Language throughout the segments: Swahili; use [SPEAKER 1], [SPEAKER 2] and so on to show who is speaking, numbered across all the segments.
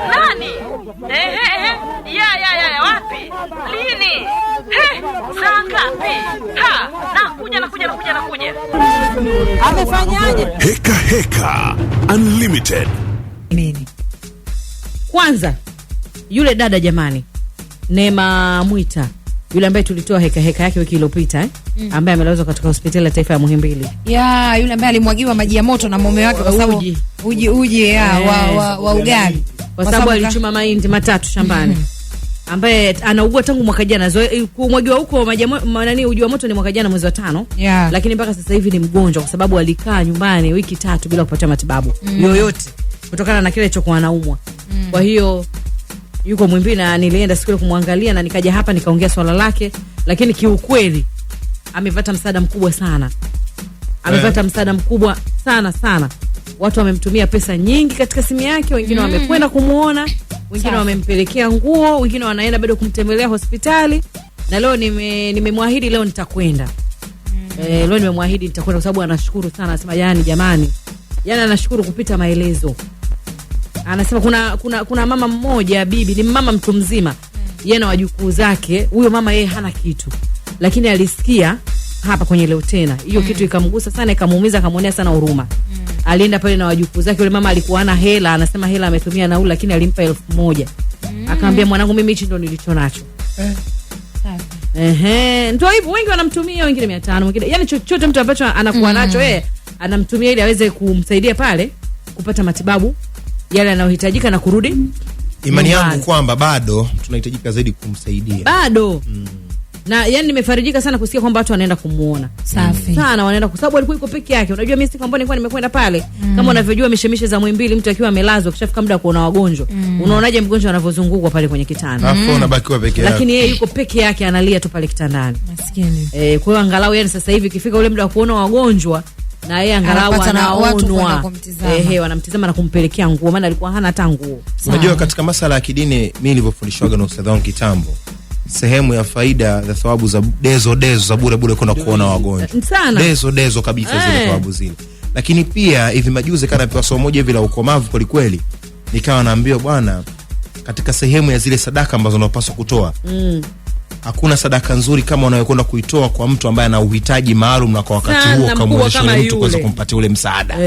[SPEAKER 1] Nani? Ya wapi? Lini? Saa ngapi? Nakuja.
[SPEAKER 2] Amefanyaje?
[SPEAKER 3] Heka Unlimited.
[SPEAKER 2] Nini? Kwanza yule dada jamani, Neema Mwita, yule ambaye tulitoa heka yake wiki iliyopita ambaye amelazwa katika hospitali ya taifa ya Muhimbili.
[SPEAKER 4] Yule ambaye alimwagiwa maji ya moto na mume wake kwa sababu uji wa ugali.
[SPEAKER 2] Kwa sababu alichuma mahindi matatu shambani. Ambaye anaugua tangu mwaka jana. Kumwagiwa huko uji wa moto ni mwaka jana mwezi wa 5. Lakini mpaka sasa hivi ni mgonjwa kwa sababu alikaa nyumbani wiki 3 bila kupata matibabu yoyote kutokana na kile alichokuwa anaumwa. Kwa hiyo yuko Muhimbili na nilienda siku ile kumwangalia na nikaja hapa nikaongea swala lake, lakini kiukweli amepata msaada mkubwa sana. Amepata msaada mkubwa sana. Watu wamemtumia pesa nyingi katika simu yake, wengine wamekwenda kumuona, wengine wamempelekea nguo, wengine wanaenda bado kumtembelea hospitali. Na leo nimemwahidi leo nitakwenda. Leo nimemwahidi nitakwenda kwa sababu anashukuru sana. Anasema jamani, anashukuru kupita maelezo. Anasema kuna mama mmoja, bibi, ni mama mtu mzima. Yeye na wajukuu zake, huyo mama yeye hana kitu. Lakini alisikia hapa kwenye leo tena. Hiyo kitu ikamgusa sana, ikamuumiza, akamuonea sana huruma. Alienda pale na wajukuu zake. Yule mama alikuwa hana hela, anasema hela ametumia nauli lakini alimpa 1,000. Akamwambia mwanangu, mimi hichi ndo nilicho nacho. Ndio hivyo, wengi wanamtumia, wengine 500, wengine yani chochote mtu ambacho anakuwa nacho anamtumia ili aweze kumsaidia pale kupata matibabu yale anayohitajika na kurudi.
[SPEAKER 5] Imani yangu kwamba bado tunahitajika zaidi kumsaidia.
[SPEAKER 2] Bado. Na yani nimefarijika sana kusikia kwamba watu wanaenda kumuona.
[SPEAKER 4] Safi.
[SPEAKER 2] Sana wanaenda kwa sababu alikuwa yuko peke yake. Unajua mimi siku ambayo nilikuwa nimekwenda pale, kama unavyojua mishemishe za Muhimbili, mtu akiwa amelazwa kishafika muda kuona wagonjwa. Unaonaje mgonjwa anavyozungukwa pale kwenye kitanda?
[SPEAKER 5] Alafu unabakiwa peke yake.
[SPEAKER 2] Lakini yeye yuko peke yake analia tu pale kitandani.
[SPEAKER 4] Maskini.
[SPEAKER 2] Kwa hiyo angalau yani sasa hivi ikifika ule muda wa kuona wagonjwa na yeye angalau anaonwa. Wanamtizama na kumpelekea nguo, maana alikuwa hana hata nguo.
[SPEAKER 5] Unajua katika masala ya kidini mimi nilivyofundishwa na ustadhi wangu kitambo, sehemu ya faida za thawabu za dezo za bure kuna kuona wagonjwa. Dezo kabisa zile thawabu zile. Lakini pia hivi majuzi kana pewa somo moja hivi la ukomavu kweli. Nikawa naambiwa bwana, katika sehemu ya zile sadaka ambazo unapaswa kutoa, hakuna sadaka nzuri kama unayokwenda kuitoa kwa mtu ambaye ana uhitaji maalum na kwa wakati huo kamwezesha mtu kuweza kumpatia ule msaada.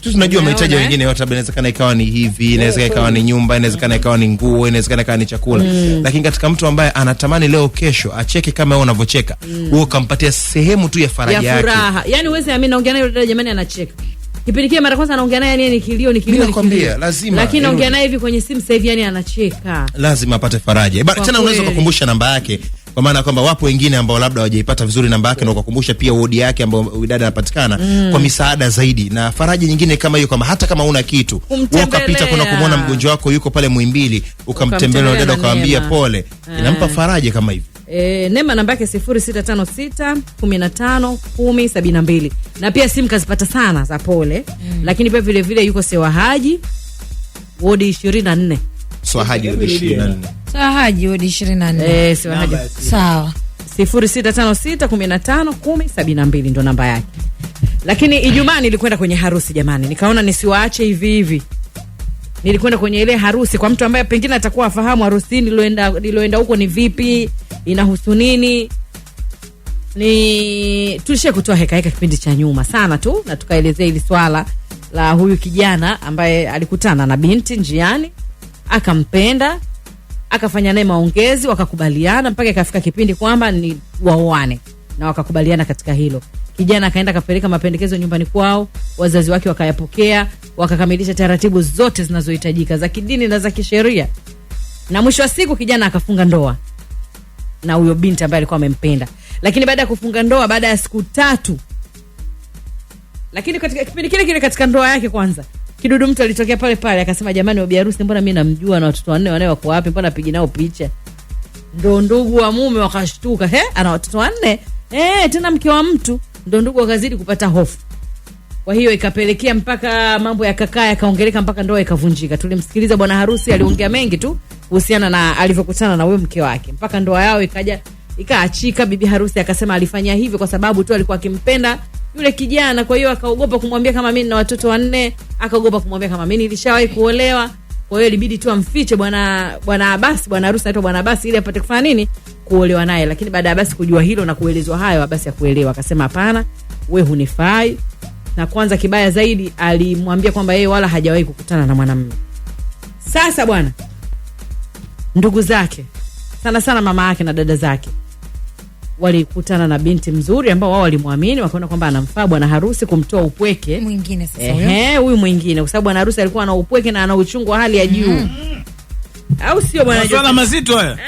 [SPEAKER 5] Tunajua mahitaji wengine yote, inawezekana ikawa ni hivi, inawezekana ikawa ni nyumba, inawezekana ikawa ni nguo, inawezekana ikawa ni chakula. Lakini katika mtu ambaye anatamani leo kesho acheke kama wewe unavyocheka, wewe ukampatia sehemu tu ya faraja yake. Ya furaha. Yaani uweze mimi naongea naye dada jamani anacheka. Kipindi kile mara kwanza anaongea naye ni kilio. Nakwambia lazima.
[SPEAKER 2] Lakini naongea naye hivi kwenye simu sasa hivi yani anacheka.
[SPEAKER 5] Lazima apate faraja. Tena unaweza kukumbusha namba yake. Kwa maana kwamba wapo wengine ambao labda hawajaipata vizuri namba yake, na ukakumbusha pia wodi yake ambao dada anapatikana kwa misaada zaidi na faraja nyingine kama hiyo, kama hata kama una kitu ukapita kuna kumwona mgonjwa wako yuko pale Muhimbili, ukamtembelea dada ukamwambia pole, inampa faraja kama hivi.
[SPEAKER 2] Neema namba yake 0656 15 1072. Na pia simu kazipata sana za pole. Lakini pia vile vile yuko Sewa Haji wodi 24.
[SPEAKER 5] Sewa Haji wodi 24.
[SPEAKER 4] Sewa Haji wodi 24.
[SPEAKER 2] Sewa Haji.
[SPEAKER 4] Sawa.
[SPEAKER 2] 0656 15 1072 ndo namba yake. Lakini Ijumaa nilikwenda kwenye harusi jamani. Nikaona nisiwaache hivi. Nilikwenda kwenye ile harusi kwa mtu ambaye pengine atakuwa afahamu harusi niloenda huko ni vipi, inahusu nini. Tulishia kutoa heka kipindi cha nyuma sana tu, na tukaelezea ili swala la huyu kijana ambaye alikutana na binti njiani, akampenda, akafanya naye maongezi, wakakubaliana mpaka ikafika kipindi kwamba ni waoane, na wakakubaliana katika hilo. Kijana akaenda kapeleka mapendekezo nyumbani kwao, wazazi wake wakayapokea, wakakamilisha taratibu zote zinazohitajika za kidini na za kisheria. Na mwisho wa siku kijana akafunga ndoa na huyo binti ambaye alikuwa amempenda. Lakini baada ya kufunga ndoa, baada ya siku 3, lakini katika kipindi kile katika ndoa yake kwanza, kidudu mtu alitokea pale akasema jamani, wa biharusi mbona mimi namjua na watoto 4 wanae wako wapi, mbona pigi nao picha. Ndo ndugu wa mume wakashtuka, ana watoto 4? Tena mke wa mtu. Ndo ndugu wakazidi kupata hofu. Kwa hiyo ikapelekea mpaka mambo ya kakaa yakaongeleka mpaka ndoa ikavunjika. Tulimsikiliza bwana harusi, aliongea mengi tu kuhusiana na alivyokutana na huyo mke wake. Mpaka ndoa yao ikaachika. Bibi harusi akasema alifanya hivyo kwa sababu tu alikuwa akimpenda yule kijana. Kwa hiyo akaogopa kumwambia kama mimi na watoto 4, akaogopa kumwambia kama mimi nilishawahi kuolewa. Kwa hiyo ilibidi tu amfiche bwana Abbas, bwana harusi anaitwa bwana Abbas, ili apate kufanya nini, kuolewa naye. Lakini baada ya Abbas kujua hilo na kuelezwa hayo, Abbas hakuelewa, akasema hapana, wewe hunifai. Na kwanza kibaya zaidi alimwambia kwamba yeye wala hajawahi kukutana na mwanamume. Sasa bwana, ndugu zake sana sana mama yake na dada zake walikutana na binti mzuri ambao wao walimwamini, wakaona kwamba anamfaa bwana harusi kumtoa upweke
[SPEAKER 4] mwingine. Sasa
[SPEAKER 2] huyu mwingine, kwa sababu bwana harusi alikuwa ana upweke na ana uchungu wa hali ya juu. Au sio bwana?
[SPEAKER 6] Masuala mazito haya.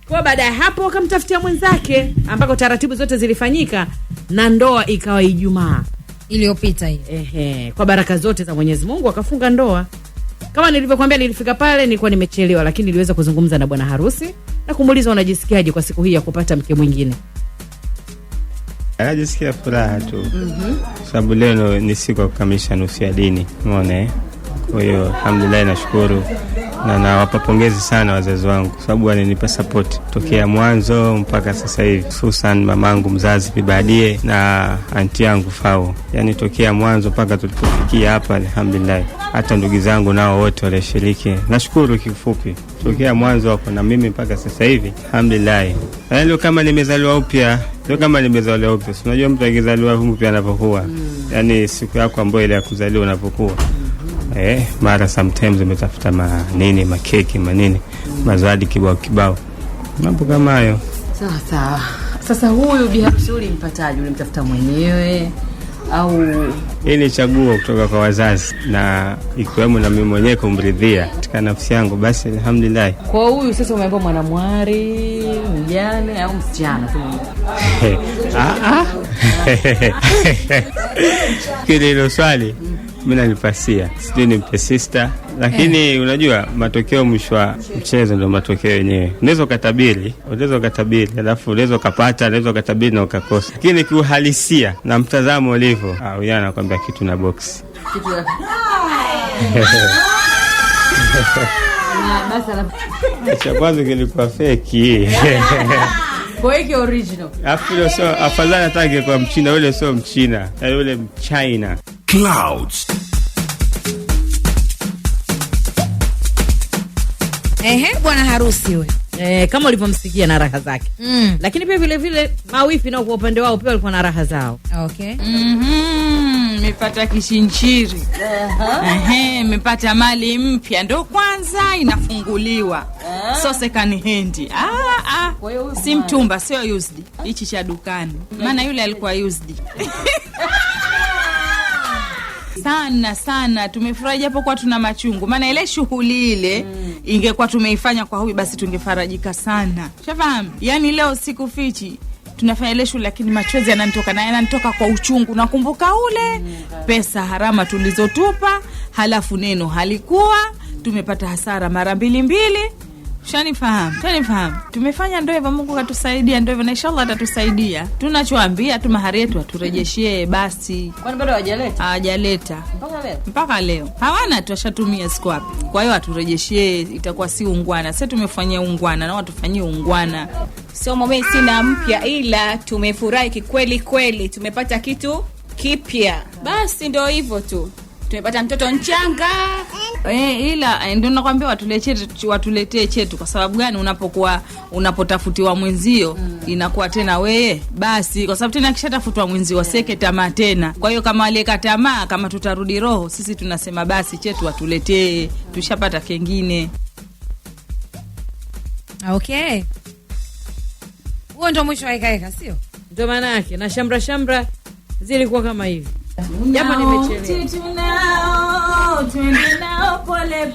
[SPEAKER 2] Kwa baada ya hapo wakamtafutia mwenzake, ambako taratibu zote zilifanyika na ndoa ikawa Ijumaa
[SPEAKER 4] iliyopita hiyo.
[SPEAKER 2] Kwa baraka zote za Mwenyezi Mungu akafunga ndoa. Kama nilivyokuambia, nilifika pale nilikuwa nimechelewa, lakini niliweza kuzungumza na bwana harusi na kumuuliza unajisikiaje kwa siku hii ya kupata mke mwingine.
[SPEAKER 7] Najisikia furaha tu. Sababu leo ni siku ya kukamilisha nusu ya dini. Umeona? Kwa hiyo alhamdulillah, nashukuru na nawapa pongezi sana wazazi wangu, sababu wananipa support tokea mwanzo mpaka sasa hivi, hususan mamangu mzazi Bibadie na anti yangu Fao. Yani tokea mwanzo mpaka tulipofikia hapa alhamdulillah. Hata ndugu zangu nao wote walishiriki. Nashukuru kifupi. Tokea mwanzo wako na mimi mpaka sasa hivi alhamdulillah. Leo kama nimezaliwa upya. Unajua mtu akizaliwa upya anapokuwa. Yani siku yako ambayo ile ya kuzaliwa unapokuwa. Mara sometimes umetafuta manini, makeki, manini, mazawadi kibao. Mambo kama hayo.
[SPEAKER 2] Sawa. Sasa huyu biharusi ulimpataje? Ulimtafuta mwenyewe au
[SPEAKER 7] ili chaguo kutoka kwa wazazi na ikiwemo na mimi mwenyewe kumridhia katika nafsi yangu, basi alhamdulillah.
[SPEAKER 2] Kwa huyu sasa umeambiwa mwanamwari, mjane au msichana tu?
[SPEAKER 7] Kile hilo swali mimi nalipasia, sijui nimpe sister, lakini unajua matokeo mwisho wa mchezo ndio matokeo yenyewe. Unaweza kutabiri, alafu unaweza kupata, unaweza kutabiri na ukakosa. Lakini kiuhalisia na mtazamo ulivyo, yeye anakuambia kitu na box. Cha kwanza kilikuwa fake.
[SPEAKER 2] Kwa hiyo original.
[SPEAKER 7] Afu sio afadhali atake kwa Mchina, yule sio Mchina, yule Mchina.
[SPEAKER 3] Clouds.
[SPEAKER 4] Bwana harusi huyo.
[SPEAKER 2] Kama ulivyomsikia na raha zake. Lakini pia vile vile mawifi nao kwa upande wao pia walikuwa na raha zao.
[SPEAKER 4] Okay.
[SPEAKER 1] Nimepata kishinchiri. Nimepata mali mpya ndo kwanza inafunguliwa. So second hand. Si mtumba, sio used. Hichi cha dukani. Maana yule alikuwa used. Sana tumefurahi japo kwa tuna machungu, maana ile shughuli ile ingekuwa tumeifanya kwa huyu basi tungefarajika sana. Shafahamu? Yani leo sikufichi tunafanya ile shughuli, lakini machozi yananitoka kwa uchungu. Nakumbuka ule pesa harama tulizotupa, halafu neno halikuwa, tumepata hasara mara mbili. Shanifahamu. Tumefanya ndio hivyo, Mungu katusaidia ndio hivyo, na inshallah atatusaidia. Tunachoambia tu mahari yetu aturejeshie basi.
[SPEAKER 2] Kwani bado
[SPEAKER 1] hawajaleta? Mpaka leo. Hawana, tuashatumia siku wapi. Kwa hiyo aturejeshie, itakuwa si ungwana. Sasa tumefanyia ungwana na watufanyie ungwana.
[SPEAKER 8] So mimi sina mpya, ila tumefurahi kikweli kweli. Tumepata kitu kipya. Basi ndio hivyo tu. Tumepata mtoto mchanga.
[SPEAKER 1] Ila ndio nakwambia watuletee chetu. Kwa sababu gani? Unapotafutiwa mwenzio inakuwa tena wewe basi, kwa sababu tena kishatafutwa mwenzio seke tamaa tena. Kwa hiyo kama aliyeka tamaa, kama tutarudi roho, sisi tunasema basi chetu watuletee, tushapata kingine.
[SPEAKER 4] Okay. Huo ndio mwisho wa heka, sio?
[SPEAKER 2] Ndio maana yake. Na shamra zilikuwa kama hivi. Japo
[SPEAKER 1] nimechelewa. Twende nao pole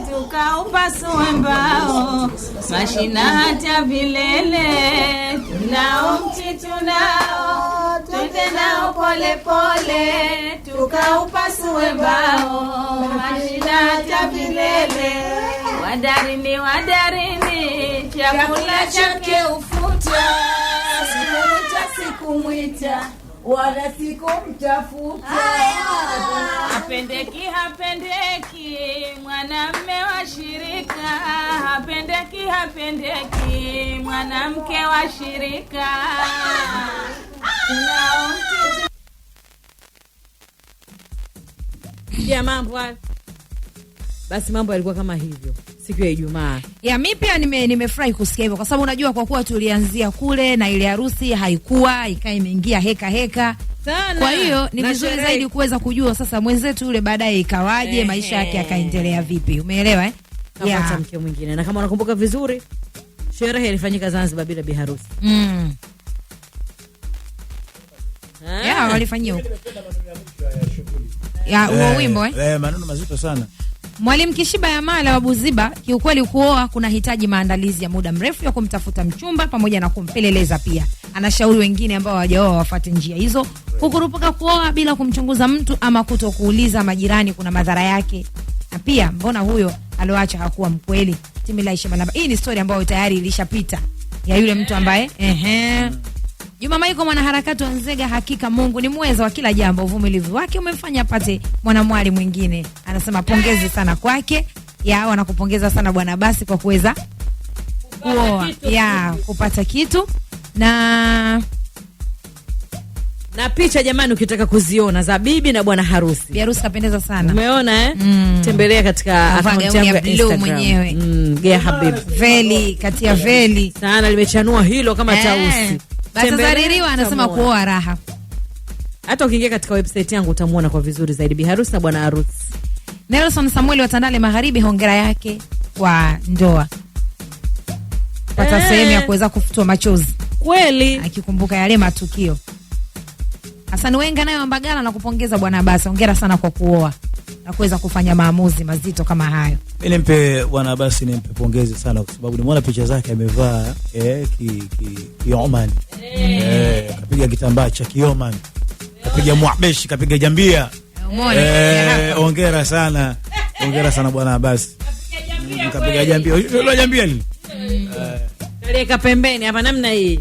[SPEAKER 1] tukaupasue mbao, mashina hata vilele tunao mchitu nao. Twende nao pole tukaupasue mbao, mashina hata vilele. Wadarini chakula chake ufuta, sikumwita wala sikumtafuta. Hapendeki mwanamme wa shirika, hapendeki mwanamke wa shirika.
[SPEAKER 2] Ya mambo Basi mambo yalikuwa kama hivyo siku ya Ijumaa.
[SPEAKER 4] Ya mimi pia nimefurahi kusikia hivyo, kwa sababu unajua kwa kuwa tulianzia kule na ile harusi haikuwa imeingia heka sana. Kwa hiyo ni vizuri zaidi kuweza kujua sasa mwenzetu yule baadaye ikawaje, maisha yake yakaendelea vipi. Umeelewa
[SPEAKER 2] Kapata mke mwingine. Na kama unakumbuka vizuri, sherehe ilifanyika Zanzibar bila biharusi.
[SPEAKER 4] Walifanyia huko. Huo wimbo
[SPEAKER 6] maneno mazito sana.
[SPEAKER 4] Mwalimu Kishiba ya Mala wa Buziba, kiukweli kuoa kuna hitaji maandalizi ya muda mrefu ya kumtafuta mchumba pamoja na kumpeleleza pia. Anashauri wengine ambao hawajaoa wafuate njia hizo. Kukurupuka kuoa bila kumchunguza mtu ama kutokuuliza majirani kuna madhara yake. Na pia mbona huyo alioacha hakuwa mkweli? Timilaisha Malaba. Hii ni story ambayo tayari ilishapita ya yule mtu ambaye Juma Maiko, mwanaharakati wa Nzega, hakika Mungu ni mweza wa kila jambo. Uvumilivu wake umemfanya apate mwanamwali mwingine. Anasema pongezi sana kwake. Wanakupongeza sana bwana basi kwa kuweza kuoa. Kupata kitu na
[SPEAKER 2] picha jamani, ukitaka kuziona za bibi na bwana harusi.
[SPEAKER 4] Bi harusi kapendeza sana.
[SPEAKER 2] Umeona Tembelea katika account yangu ya Instagram
[SPEAKER 4] mwenyewe.
[SPEAKER 2] Gea Habib.
[SPEAKER 4] Veli kati ya veli.
[SPEAKER 2] Sana limechanua hilo kama tausi.
[SPEAKER 4] Batazaririwa anasema kuoa raha.
[SPEAKER 2] Hata ukiingia katika website yangu utamuona kwa vizuri zaidi bi harusi na bwana harusi.
[SPEAKER 4] Nelson Samuel wa Tandale Magharibi, hongera yake kwa ndoa. Pata sehemu ya kuweza kufutwa machozi.
[SPEAKER 2] Kweli.
[SPEAKER 4] Akikumbuka yale matukio. Hassan Wenga naye wa Mbagala na kupongeza bwana Abasi. Hongera sana kwa kuoa na kuweza kufanya maamuzi mazito kama hayo.
[SPEAKER 6] Mimi nimpe bwana Abasi nimpe pongezi sana kwa sababu nimeona picha zake amevaa Oman. Kapiga kitambaa cha Oman. Kapiga muabeshi, kapiga jambia. Hongera sana. Hongera sana bwana Abasi. Kapiga jambia. Yule jambia ni.
[SPEAKER 2] Kaleka pembeni hapa namna hii.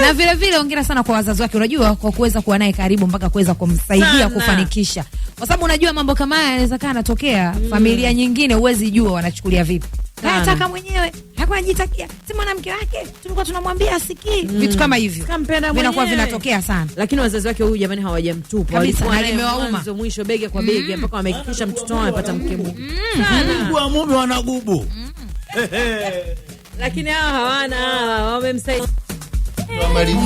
[SPEAKER 4] Na vile vile hongera sana kwa wazazi wake, unajua kwa kuweza kuwa naye karibu mpaka kuweza kumsaidia kufanikisha. Kwa sababu unajua mambo kama haya yanaweza kana tokea familia nyingine, huwezi jua wanachukulia vipi. Nataka mwenyewe, hakuwa anajitakia. Si mwanamke wake, tulikuwa tunamwambia asikii. Vitu kama hivyo. Vinakuwa vinatokea sana.
[SPEAKER 2] Lakini wazazi wake huyu jamani hawajamtupa.
[SPEAKER 4] Walikuwa limewauma.
[SPEAKER 2] Mwanzo mwisho bega kwa bega mpaka wamehakikisha mtoto wao amepata mke mwema.
[SPEAKER 6] Mungu wa mume wanagubu.
[SPEAKER 2] Lakini hao hawana, wamemsaidia.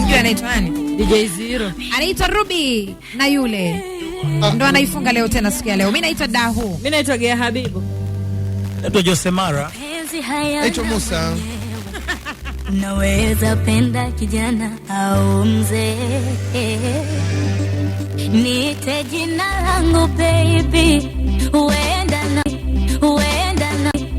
[SPEAKER 4] Mjui anaitwa nani?
[SPEAKER 2] DJ Zero.
[SPEAKER 4] Anaitwa Ruby na yule. Ndo anaifunga leo tena siku ya leo. Mimi naitwa Dahu.
[SPEAKER 2] Mimi naitwa Gea Habibu.
[SPEAKER 6] Naitwa Josemara.
[SPEAKER 5] Naitwa Musa.
[SPEAKER 9] Naweza penda kijana au mzee, niite jina langu baby.